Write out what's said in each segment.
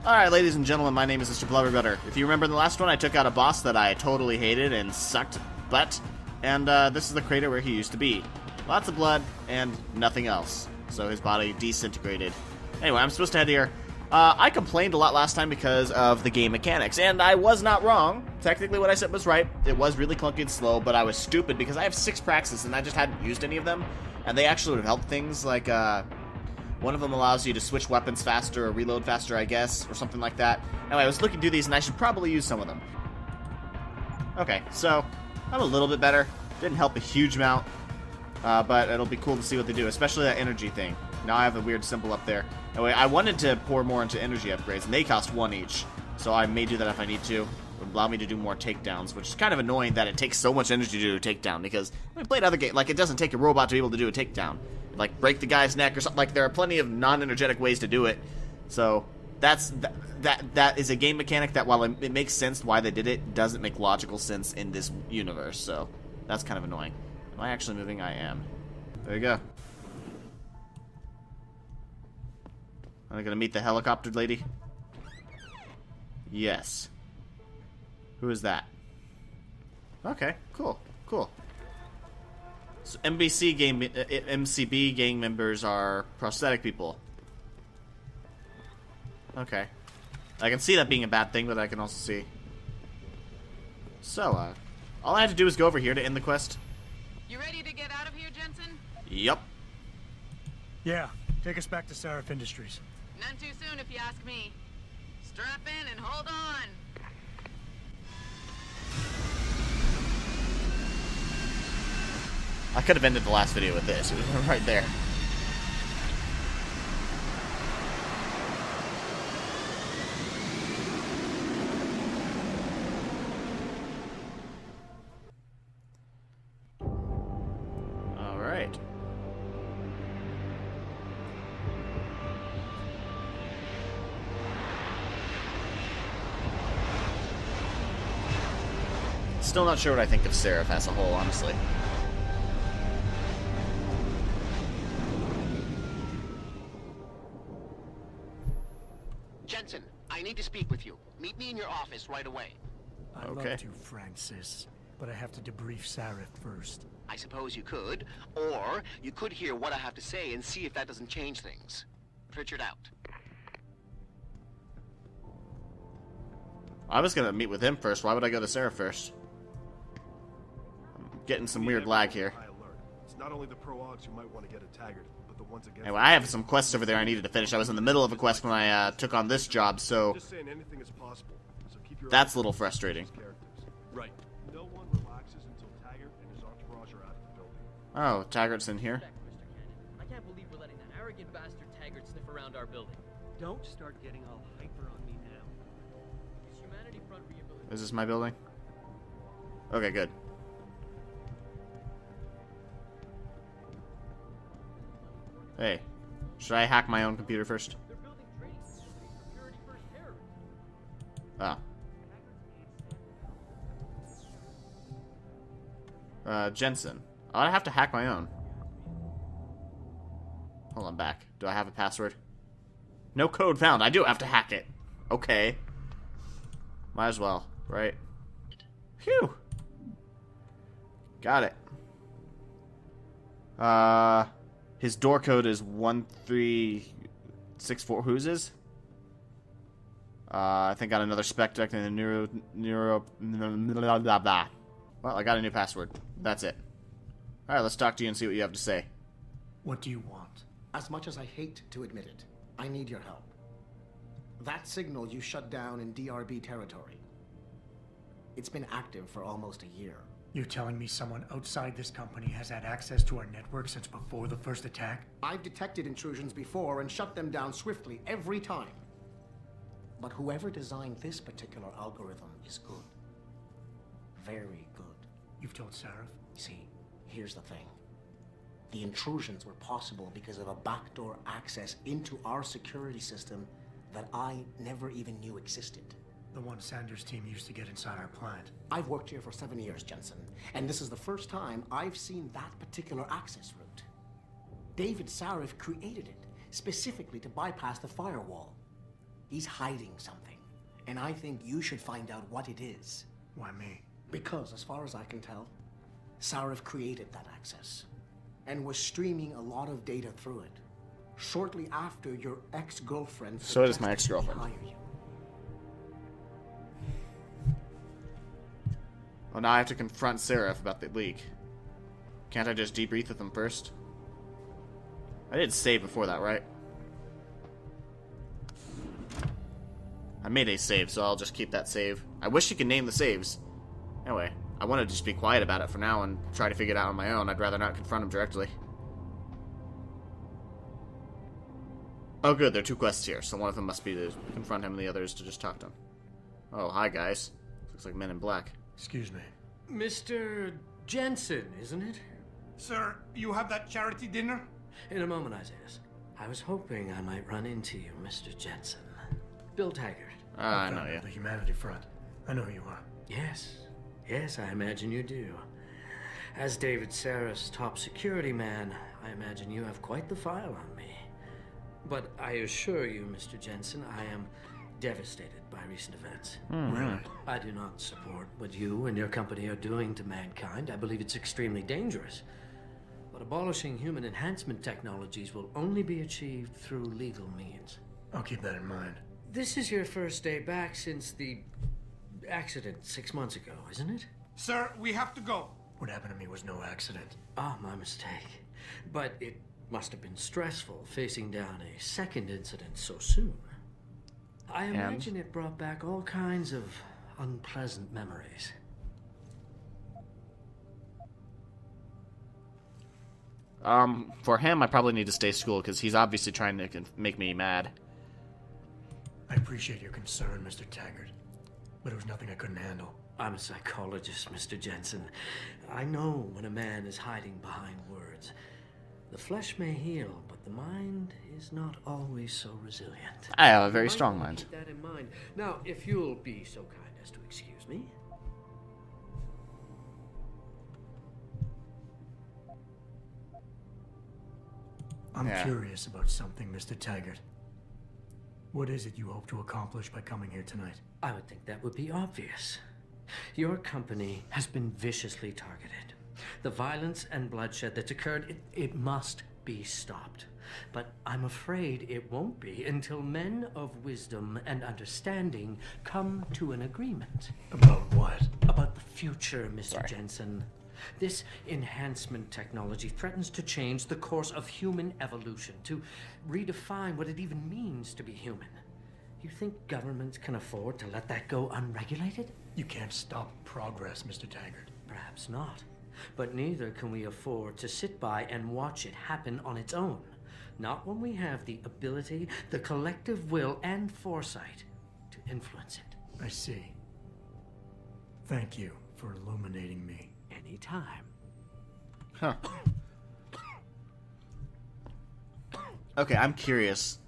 Alright, ladies and gentlemen, my name is Mr. Blubberbutter. If you remember in the last one, I took out a boss that I totally hated and sucked butt, and this is the crater where he used to be. Lots of blood, and nothing else. So his body disintegrated. Anyway, I'm supposed to head here. I complained a lot last time because of the game mechanics, and I was not wrong. Technically what I said was right. It was really clunky and slow, but I was stupid because I have 6 praxis and I just hadn't used any of them, and they actually would have helped things, like, one of them allows you to switch weapons faster or reload faster, I guess, or something like that. Anyway, I was looking through these, and I should probably use some of them. Okay, so I'm a little bit better. Didn't help a huge amount, but it'll be cool to see what they do, especially that energy thing. Now I have a weird symbol up there. Anyway, I wanted to pour more into energy upgrades, and they cost 1 each, so I may do that if I need to. It would allow me to do more takedowns, which is kind of annoying that it takes so much energy to do a takedown, because when I played other games, like, it doesn't take a robot to be able to do a takedown. Like, break the guy's neck or something. Like, there are plenty of non-energetic ways to do it. So that is a game mechanic that, while it makes sense why they did it, doesn't make logical sense in this universe. So that's kind of annoying. Am I actually moving? I am. There you go. Am I gonna meet the helicopter lady? Yes. Who is that? Okay, cool, cool. So MCB gang members are prosthetic people. Okay. I can see that being a bad thing, but I can also see. So, all I had to do was go over here to end the quest. You ready to get out of here, Jensen? Yup. Yeah, take us back to Sarif Industries. None too soon, if you ask me. Strap in and hold on. I could have ended the last video with this. It was right there. All right. Still not sure what I think of Sarif as a whole, honestly. Jensen, I need to speak with you. Meet me in your office right away. I'd Okay. love to, Francis, but I have to debrief Sarif first. I suppose you could, or you could hear what I have to say and see if that doesn't change things. Pritchard out. I was gonna meet with him first. Why would I go to Sarah first? I'm getting some weird lag here. It's not only the pro-ogs who might want to get a Taggart, but the ones against. Anyway, I have some quests over there I needed to finish. I was in the middle of a quest when I took on this job, so Just saying anything is possible. So keep your that's a little frustrating. characters. Right. No one relaxes until Taggart and his entourage are out of the building. Oh, Taggart's in here. I can't believe we're letting that arrogant bastard Taggart sniff around our building. Don't start getting all hyper on me now. Is Humanity Front rehabilitation? Is this my building? Okay, good. Hey, should I hack my own computer first? They're building training facilities for Purity First terrorists. Jensen. Oh, I have to hack my own. Hold on, back. Do I have a password? No code found. I do have to hack it. Okay. Might as well, right? Phew. Got it. His door code is 1364. Whose is? I think I got another spec deck and a neuro blah, blah, blah. Well, I got a new password. That's it. Alright, let's talk to you and see what you have to say. What do you want? As much as I hate to admit it, I need your help. That signal you shut down in DRB territory. It's been active for almost a year. You're telling me someone outside this company has had access to our network since before the first attack? I've detected intrusions before and shut them down swiftly every time. But whoever designed this particular algorithm is good. Very good. You've told Sarif? See, here's the thing. The intrusions were possible because of a backdoor access into our security system that I never even knew existed. The one Sanders' team used to get inside our plant. I've worked here for 7 years, Jensen, and this is the first time I've seen that particular access route. David Sarif created it, specifically to bypass the firewall. He's hiding something. And I think you should find out what it is. Why me? Because, as far as I can tell, Sarif created that access and was streaming a lot of data through it shortly after your ex-girlfriend. So does my suggested we ex-girlfriend. hire you. Oh, now I have to confront Seraph about the leak. Can't I just debrief with them first? I did save before that, right? I made a save, so I'll just keep that save. I wish you could name the saves. Anyway, I want to just be quiet about it for now and try to figure it out on my own. I'd rather not confront him directly. Oh good, there are 2 quests here, so one of them must be to confront him and the other is to just talk to him. Oh, hi guys. Looks like Men in Black. Excuse me. Mr. Jensen, isn't it? Sir, you have that charity dinner? In a moment, Isaiah. I was hoping I might run into you, Mr. Jensen. Bill Taggart. I know you. The Humanity Front. I know who you are. Yes, I imagine you do. As David Sarah's top security man, I imagine you have quite the file on me. But I assure you, Mr. Jensen, I am devastated by recent events. Really? I do not support what you and your company are doing to mankind. I believe it's extremely dangerous. But abolishing human enhancement technologies will only be achieved through legal means. I'll keep that in mind. This is your first day back since the accident 6 months ago, isn't it? Sir, we have to go. What happened to me was no accident. Ah, my mistake. But it must have been stressful facing down a second incident so soon. I imagine it brought back all kinds of unpleasant memories. For him, I probably need to stay school because he's obviously trying to make me mad. I appreciate your concern, Mr. Taggart, but it was nothing I couldn't handle. I'm a psychologist, Mr. Jensen. I know when a man is hiding behind words. The flesh may heal, but the mind is not always so resilient. I have a very You might strong wanna mind. Keep that in mind. Now, if you'll be so kind as to excuse me. I'm Yeah. curious about something, Mr. Taggart. What is it you hope to accomplish by coming here tonight? I would think that would be obvious. Your company has been viciously targeted. The violence and bloodshed that's occurred, it must be stopped. But I'm afraid it won't be until men of wisdom and understanding come to an agreement. About what? About the future, Mr. Jensen. This enhancement technology threatens to change the course of human evolution, to redefine what it even means to be human. You think governments can afford to let that go unregulated? You can't stop progress, Mr. Taggart. Perhaps not. But neither can we afford to sit by and watch it happen on its own. Not when we have the ability, the collective will, and foresight to influence it. I see. Thank you for illuminating me. Anytime. Huh. Okay, I'm curious.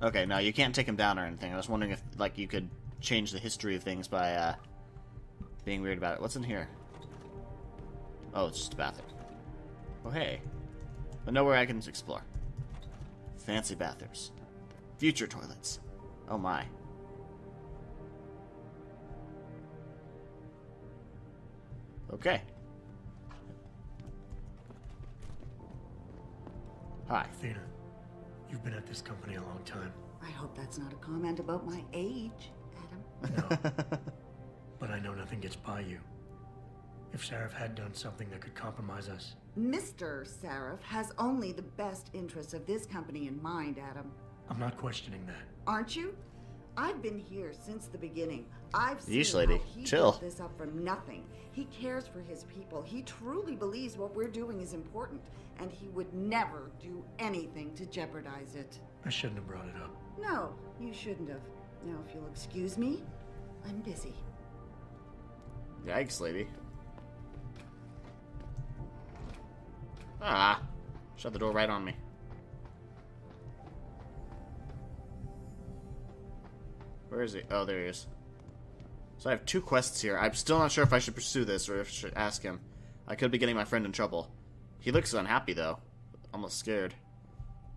Okay, no, you can't take him down or anything. I was wondering if, like, you could change the history of things by, being weird about it. What's in here? Oh, it's just a bathroom. Oh, hey. But nowhere I can explore. Fancy bathrooms. Future toilets. Oh, my. Okay. Hi. Athena, you've been at this company a long time. I hope that's not a comment about my age, Adam. No. But I know nothing gets by you. If Sarif had done something that could compromise us, Mr. Sarif has only the best interests of this company in mind, Adam. I'm not questioning that. Aren't you? I've been here since the beginning. I've seen Yeesh, lady. how he Chill. built this up from nothing. He cares for his people. He truly believes what we're doing is important, and he would never do anything to jeopardize it. I shouldn't have brought it up. No, you shouldn't have. Now, if you'll excuse me, I'm busy. Yikes, lady. Ah. Shut the door right on me. Where is he? Oh, there he is. So I have 2 quests here. I'm still not sure if I should pursue this or if I should ask him. I could be getting my friend in trouble. He looks unhappy, though. Almost scared.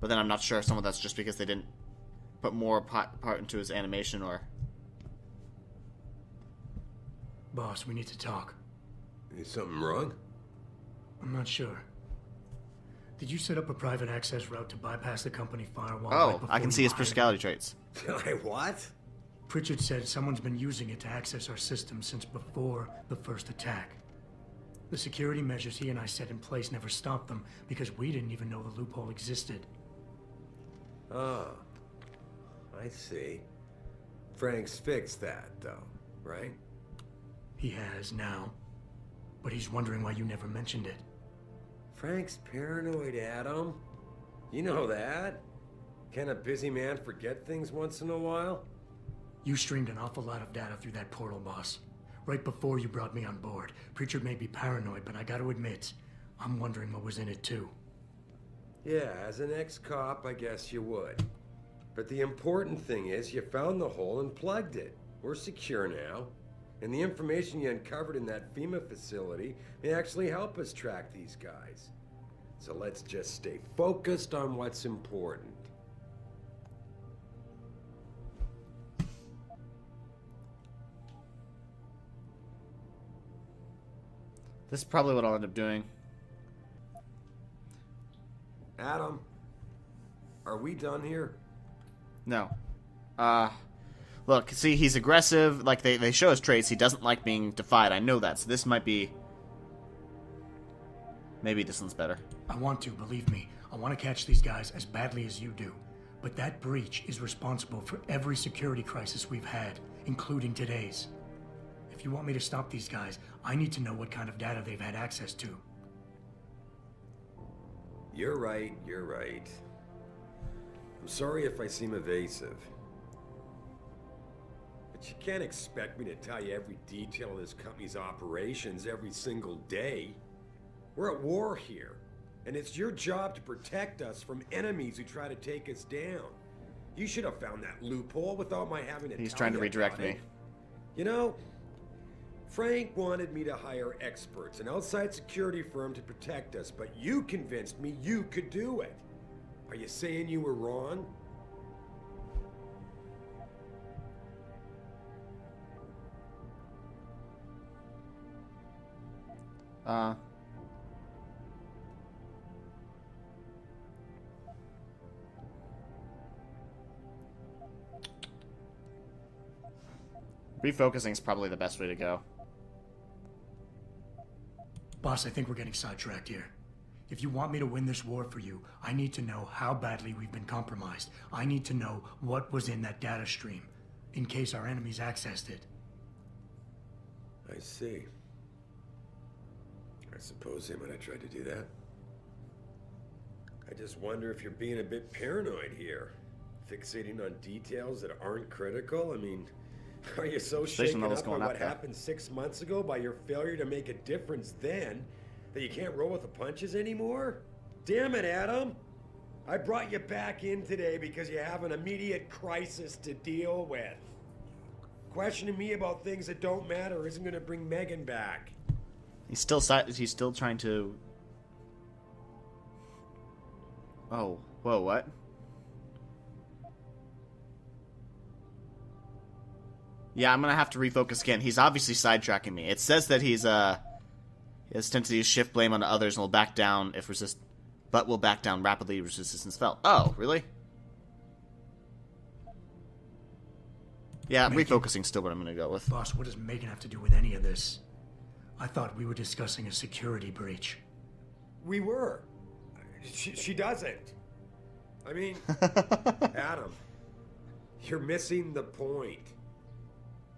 But then I'm not sure if some of that's just because they didn't put more part into his animation, or... Boss, we need to talk. Is something wrong? I'm not sure. Did you set up a private access route to bypass the company firewall? Oh, right before I can you see his hired personality traits. What? Pritchard said someone's been using it to access our system since before the first attack. The security measures he and I set in place never stopped them because we didn't even know the loophole existed. Oh, I see. Frank's fixed that, though, right? He has now, but he's wondering why you never mentioned it. Frank's paranoid, Adam. You know that. Can a busy man forget things once in a while? You streamed an awful lot of data through that portal, boss. Right before you brought me on board. Pritchard may be paranoid, but I gotta admit, I'm wondering what was in it too. Yeah, as an ex-cop, I guess you would. But the important thing is you found the hole and plugged it. We're secure now. And the information you uncovered in that FEMA facility may actually help us track these guys. So let's just stay focused on what's important. This is probably what I'll end up doing. Adam, are we done here? No. Look, see, he's aggressive. Like, they show his traits. He doesn't like being defied. I know that. So this might be... Maybe this one's better. I want to, believe me. I want to catch these guys as badly as you do. But that breach is responsible for every security crisis we've had, including today's. If you want me to stop these guys, I need to know what kind of data they've had access to. You're right, you're right. I'm sorry if I seem evasive. But you can't expect me to tell you every detail of this company's operations every single day. We're at war here, and it's your job to protect us from enemies who try to take us down. You should have found that loophole without my having to He's tell trying to you redirect about me. it. You know, Frank wanted me to hire experts, an outside security firm to protect us, but you convinced me you could do it. Are you saying you were wrong? Refocusing is probably the best way to go. Boss, I think we're getting sidetracked here. If you want me to win this war for you, I need to know how badly we've been compromised. I need to know what was in that data stream, in case our enemies accessed it. I see. I suppose they might have tried to do that. I just wonder if you're being a bit paranoid here. Fixating on details that aren't critical? I mean, are you so shaken up by what happened 6 months ago by your failure to make a difference then that you can't roll with the punches anymore? Damn it, Adam! I brought you back in today because you have an immediate crisis to deal with. Questioning me about things that don't matter isn't going to bring Megan back. He's still trying to... Oh, whoa, what? Yeah, I'm gonna have to refocus again. He's obviously sidetracking me. It says that he has tendency to shift blame onto others and will back down if but will back down rapidly if resistance fell. Oh, really? Yeah, refocusing still what I'm gonna go with. Boss, what does Megan have to do with any of this? I thought we were discussing a security breach. We were. She doesn't. I mean, Adam, you're missing the point.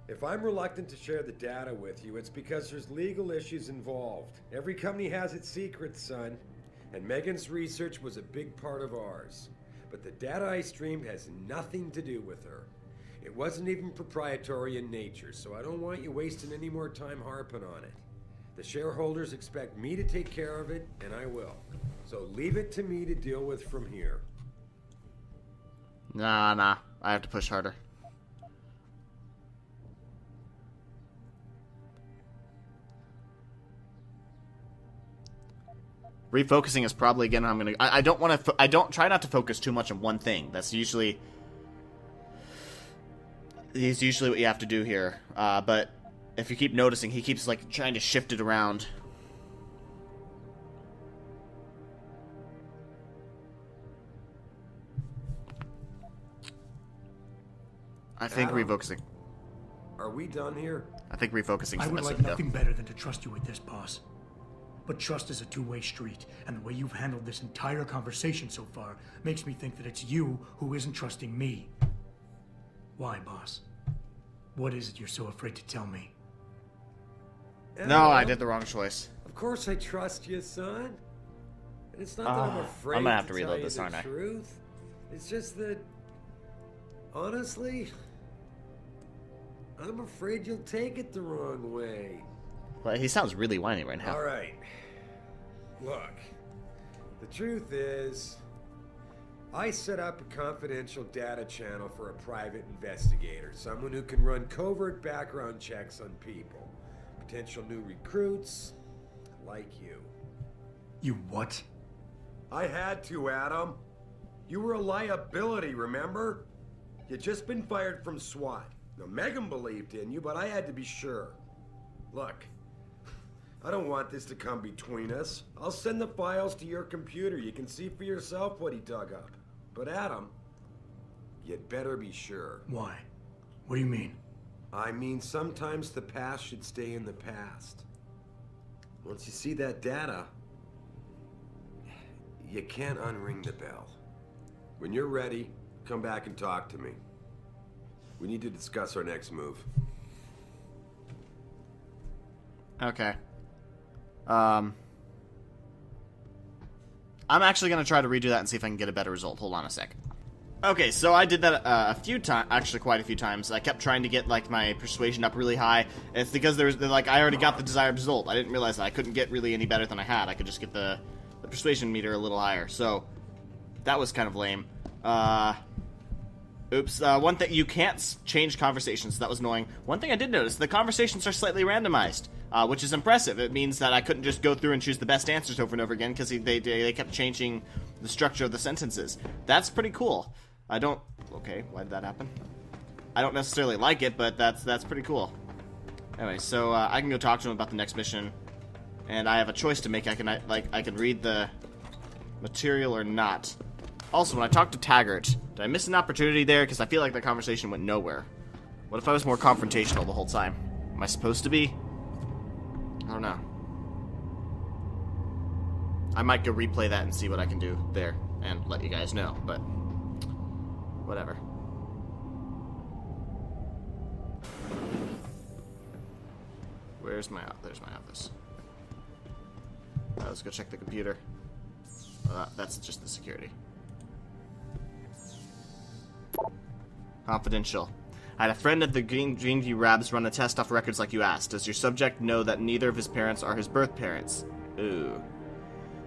If I'm reluctant to share the data with you, it's because there's legal issues involved. Every company has its secrets, son. And Megan's research was a big part of ours. But the data I streamed has nothing to do with her. It wasn't even proprietary in nature, so I don't want you wasting any more time harping on it. The shareholders expect me to take care of it, and I will. So leave it to me to deal with from here. Nah. I have to push harder. Refocusing is probably again. I don't try not to focus too much on one thing. That's usually is usually what you have to do here. But if you keep noticing, he keeps, like, trying to shift it around. I think Adam, refocusing. Are we done here? I think refocusing is I the would best way like to go. nothing better than to trust you with this, boss. But trust is a two-way street, and the way you've handled this entire conversation so far makes me think that it's you who isn't trusting me. Why, boss? What is it you're so afraid to tell me? No, I did the wrong choice. Of course I trust you, son. And it's not that I'm afraid I'm gonna have to tell reload you this, the aren't I? truth. It's just that, honestly, I'm afraid you'll take it the wrong way. Well, he sounds really whiny right now. All right. Look, the truth is, I set up a confidential data channel for a private investigator, someone who can run covert background checks on people, potential new recruits, like you. You what? I had to, Adam. You were a liability, remember? You'd just been fired from SWAT. Now, Megan believed in you, but I had to be sure. Look, I don't want this to come between us. I'll send the files to your computer. You can see for yourself what he dug up. But Adam, you'd better be sure. Why? What do you mean? I mean, sometimes the past should stay in the past. Once you see that data, you can't unring the bell. When you're ready, come back and talk to me. We need to discuss our next move. Okay. I'm actually going to try to redo that and see if I can get a better result. Hold on a sec. Okay, so I did that a few times, actually quite a few times. I kept trying to get, like, my persuasion up really high. It's because there was, like, I already got the desired result. I didn't realize that I couldn't get really any better than I had. I could just get the persuasion meter a little higher. So, that was kind of lame. Oops. One thing, you can't change conversations. That was annoying. One thing I did notice, the conversations are slightly randomized, which is impressive. It means that I couldn't just go through and choose the best answers over and over again, because they kept changing the structure of the sentences. That's pretty cool. I don't... Okay, why did that happen? I don't necessarily like it, but that's pretty cool. Anyway, so I can go talk to him about the next mission, and I have a choice to make. I can read the material or not. Also, when I talked to Taggart, did I miss an opportunity there? Because I feel like the conversation went nowhere. What if I was more confrontational the whole time? Am I supposed to be? I don't know. I might go replay that and see what I can do there and let you guys know, but whatever. There's my office. Let's go check the computer. That's just the security. Confidential. I had a friend at the Greenview Labs run a test off records like you asked. Does your subject know that neither of his parents are his birth parents? Ooh.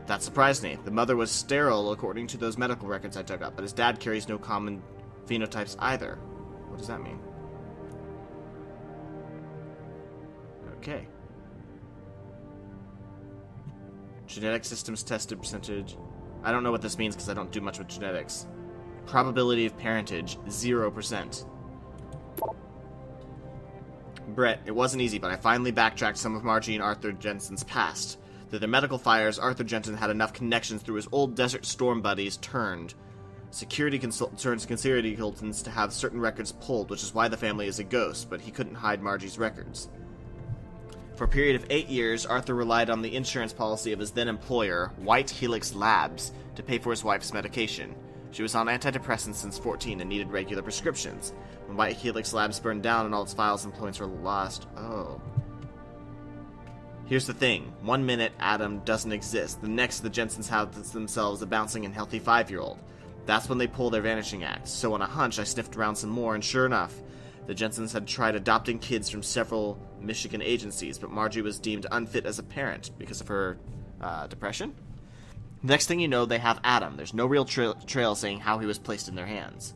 That surprised me. The mother was sterile according to those medical records I dug up, but his dad carries no common phenotypes either. What does that mean? Okay. Genetic systems tested percentage. I don't know what this means because I don't do much with genetics. Probability of parentage, 0%. Brett, it wasn't easy, but I finally backtracked some of Margie and Arthur Jensen's past. Through their medical fires, Arthur Jensen had enough connections through his old Desert Storm buddies turns security consultants to have certain records pulled, which is why the family is a ghost, but he couldn't hide Margie's records. For a period of 8 years, Arthur relied on the insurance policy of his then-employer, White Helix Labs, to pay for his wife's medication. She was on antidepressants since 14 and needed regular prescriptions. When White Helix Labs burned down and all its files and points were lost... Oh. Here's the thing. 1 minute, Adam doesn't exist. The next, the Jensens have themselves a bouncing and healthy 5-year-old. That's when they pull their vanishing act. So on a hunch, I sniffed around some more, and sure enough, the Jensens had tried adopting kids from several Michigan agencies, but Margie was deemed unfit as a parent because of her depression. Next thing you know, they have Adam. There's no real trail saying how he was placed in their hands.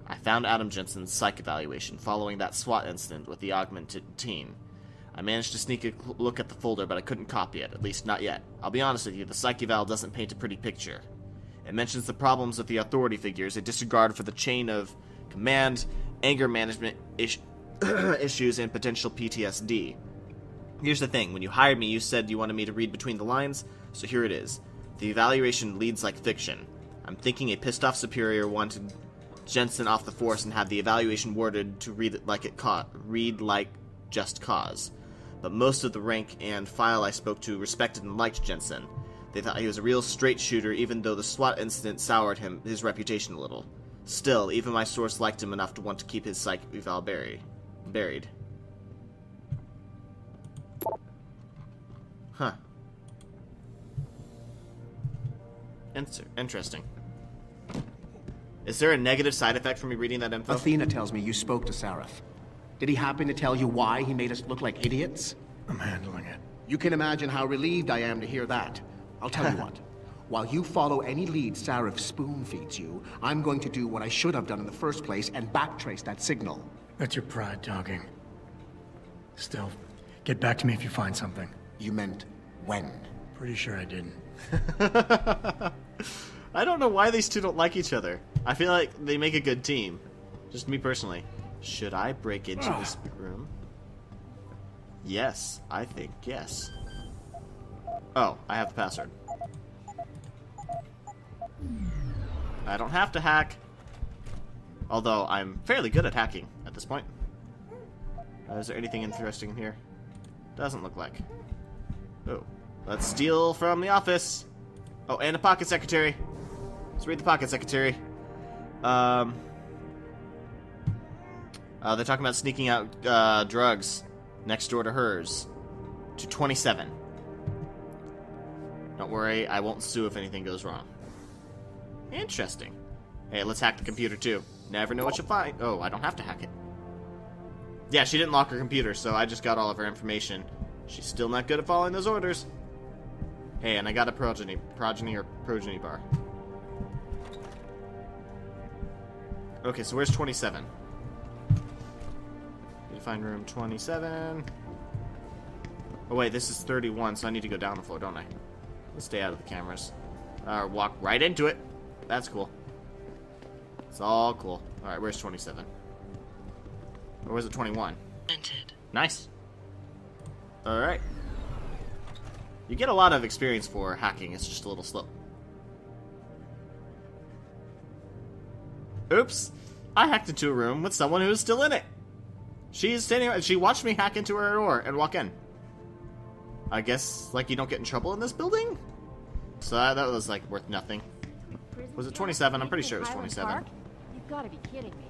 I found Adam Jensen's psych evaluation following that SWAT incident with the augmented teen. I managed to sneak a look at the folder, but I couldn't copy it, at least not yet. I'll be honest with you, the psych eval doesn't paint a pretty picture. It mentions the problems with the authority figures, a disregard for the chain of command, anger management issues, and potential PTSD. Here's the thing, when you hired me, you said you wanted me to read between the lines, so here it is. The evaluation leads like fiction. I'm thinking a pissed off superior wanted Jensen off the force and had the evaluation worded to read like just cause. But most of the rank and file I spoke to respected and liked Jensen. They thought he was a real straight shooter, even though the SWAT incident soured his reputation a little. Still, even my source liked him enough to want to keep his psych eval buried. Huh. Interesting. Is there a negative side effect from me reading that info? Athena tells me you spoke to Seraph. Did he happen to tell you why he made us look like idiots? I'm handling it. You can imagine how relieved I am to hear that. I'll tell you what. While you follow any lead Seraph spoon-feeds you, I'm going to do what I should have done in the first place and backtrace that signal. That's your pride talking. Still, get back to me if you find something. You meant when? Pretty sure I didn't. I don't know why these two don't like each other. I feel like they make a good team. Just me personally. Should I break into this room? Yes, I think yes. Oh, I have the password. I don't have to hack. Although, I'm fairly good at hacking at this point. Is there anything interesting in here? Doesn't look like. Oh. Let's steal from the office. Oh, and a pocket secretary. Let's read the pocket secretary. They're talking about sneaking out drugs next door to hers. To 27. Don't worry, I won't sue if anything goes wrong. Interesting. Hey, let's hack the computer too. Never know what you'll find. Oh, I don't have to hack it. Yeah, she didn't lock her computer, so I just got all of her information. She's still not good at following those orders. Hey, and I got a progeny bar. Okay, so where's 27? Need to find room 27. Oh wait, this is 31, so I need to go down the floor, don't I? Let's stay out of the cameras. Walk right into it. That's cool. It's all cool. Alright, where's 27? Or was it 21? Nice. Alright. You get a lot of experience for hacking, it's just a little slow. Oops! I hacked into a room with someone who's still in it! She's standing. She watched me hack into her door and walk in. I guess, like, you don't get in trouble in this building? So that was, like, worth nothing. Was it 27? I'm pretty sure it was 27. You've got to be kidding me.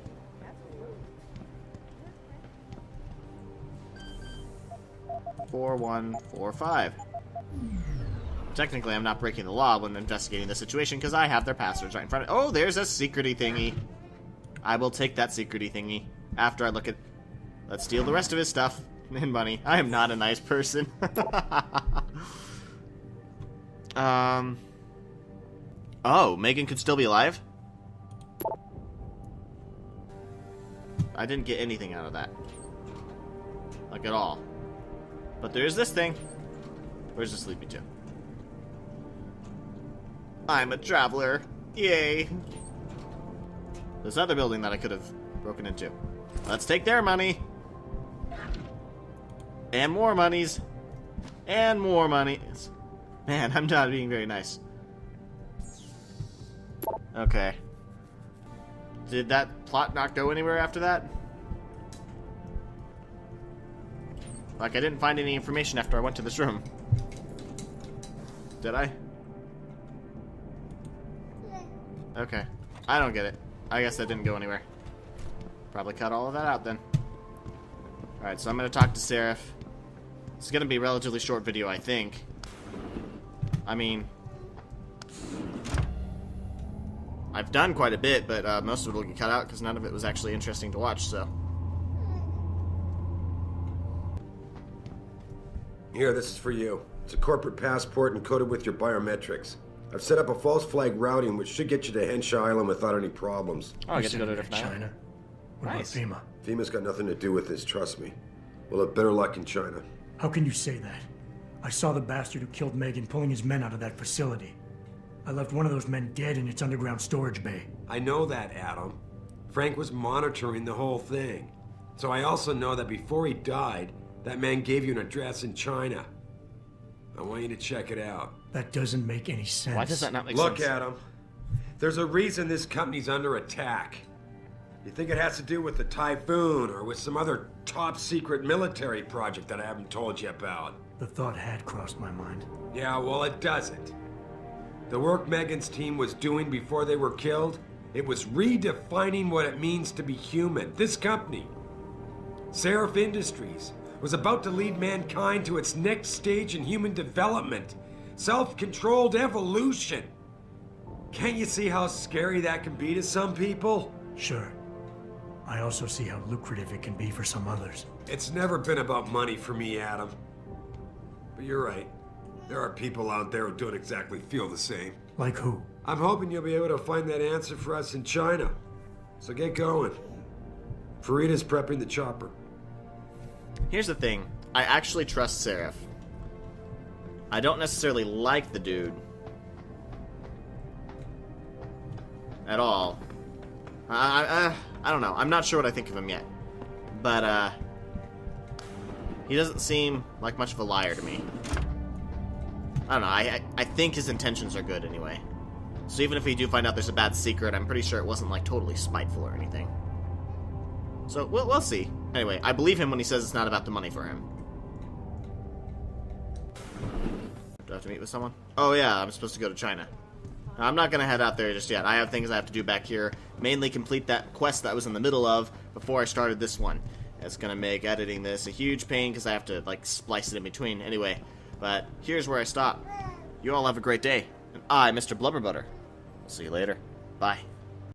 4145. Technically, I'm not breaking the law when investigating the situation because I have their passwords right in front of. Oh, there's a secrety thingy. I will take that secrety thingy after I look at. Let's steal the rest of his stuff and money. I am not a nice person. Oh, Megan could still be alive? I didn't get anything out of that. Like, at all. But there's this thing. Where's this lead me to? I'm a traveler. Yay. This other building that I could have broken into. Let's take their money. And more monies. And more monies. Man, I'm not being very nice. Okay. Did that plot not go anywhere after that? Like, I didn't find any information after I went to this room. Did I? Okay. I don't get it. I guess that didn't go anywhere. Probably cut all of that out then. Alright, so I'm going to talk to Seraph. It's going to be a relatively short video, I think. I mean, I've done quite a bit, but most of it will get cut out because none of it was actually interesting to watch, so. Here, this is for you. It's a corporate passport encoded with your biometrics. I've set up a false flag routing which should get you to Henshaw Island without any problems. Oh, I get to go to a different China. island. What Nice. about FEMA? FEMA's got nothing to do with this, trust me. We'll have better luck in China. How can you say that? I saw the bastard who killed Megan pulling his men out of that facility. I left one of those men dead in its underground storage bay. I know that, Adam. Frank was monitoring the whole thing. So I also know that before he died, that man gave you an address in China. I want you to check it out. That doesn't make any sense. Why does that not make Look, sense? Adam. There's a reason this company's under attack. You think it has to do with the Typhoon or with some other top secret military project that I haven't told you about? The thought had crossed my mind. Yeah, well, it doesn't. The work Megan's team was doing before they were killed, it was redefining what it means to be human. This company, Seraph Industries, was about to lead mankind to its next stage in human development. Self-controlled evolution. Can't you see how scary that can be to some people? Sure. I also see how lucrative it can be for some others. It's never been about money for me, Adam. But you're right. There are people out there who don't exactly feel the same. Like who? I'm hoping you'll be able to find that answer for us in China. So get going. Farida's prepping the chopper. Here's the thing. I actually trust Seraph. I don't necessarily like the dude. At all. I don't know. I'm not sure what I think of him yet. But, he doesn't seem like much of a liar to me. I don't know. I think his intentions are good anyway. So even if we do find out there's a bad secret, I'm pretty sure it wasn't, like, totally spiteful or anything. So, we'll see. Anyway, I believe him when he says it's not about the money for him. Do I have to meet with someone? Oh, yeah, I'm supposed to go to China. I'm not going to head out there just yet. I have things I have to do back here. Mainly complete that quest that I was in the middle of before I started this one. It's going to make editing this a huge pain because I have to, like, splice it in between. Anyway, but here's where I stop. You all have a great day. And I, Mr. Blubberbutter, will see you later. Bye.